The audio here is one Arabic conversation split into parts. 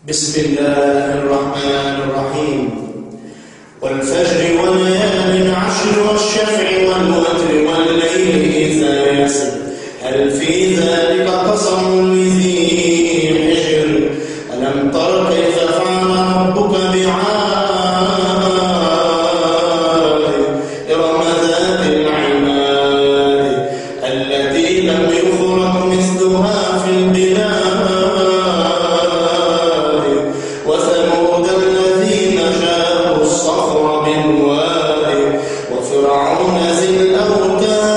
بسم الله الرحمن الرحيم. والفجر وليال عشر والشفع والوتر والليل إذا يسر هل في ذلك قسم لذي حجر ألم تر كيف فعل ربك بعاد إرم ذات العماد التي لم يخلق مثلها في البلاد وثمود الذين جابوا الصخر بالواد وفرعون ذي الأوتاد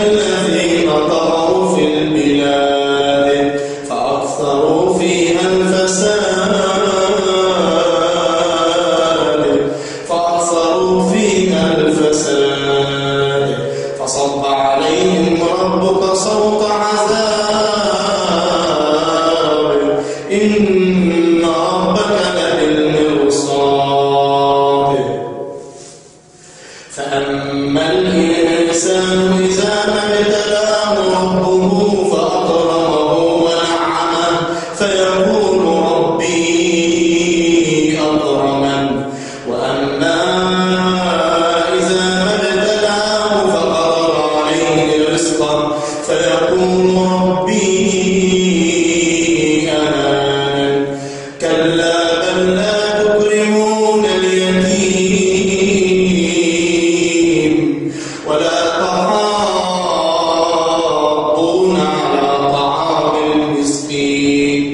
الذين طغوا في البلاد فأكثروا فيها الفساد فصب عليهم ربك صوت عذاب إن ربك لبالمرصاد فأما الإنسان إذا ما ابتلاه ربه فأكرمه ونعمه فيقول ربي أكرمن وأما إذا ما ابتلاه فقدر عليه رزقه فيقول ربي أهانن كلا بل لا تكرمون اليتيم ولا تحاضون على طعام المسكين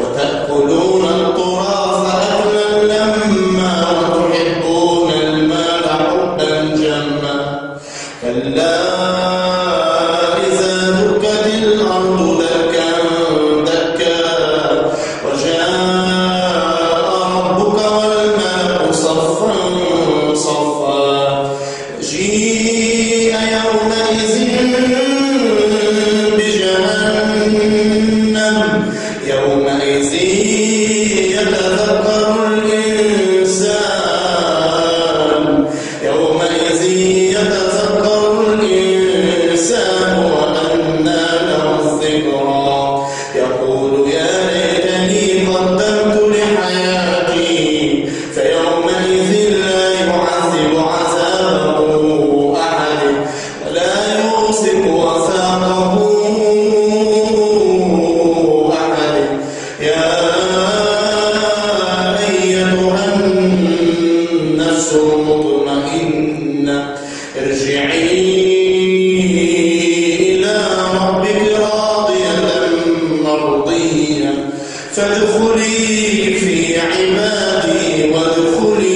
وتأكلون التراث أكلا لما وتحبون المال حبا جما كلا إذا دكت الأرض دكا دكا وجاء ربك والملك صفا صفا جيء يومئذ بجهنم يومئذ يتذكر الإنسان وأنى له الذكرى يقول يا ليتني قدمت لحياتي فيومئذ لا يعذب عذابه أحد ولا يوثق وثاقه أحد يا أيتها النفس المطمئنة ارجعي إلى ربك راضية مرضية فادخلي في عبادي وادخلي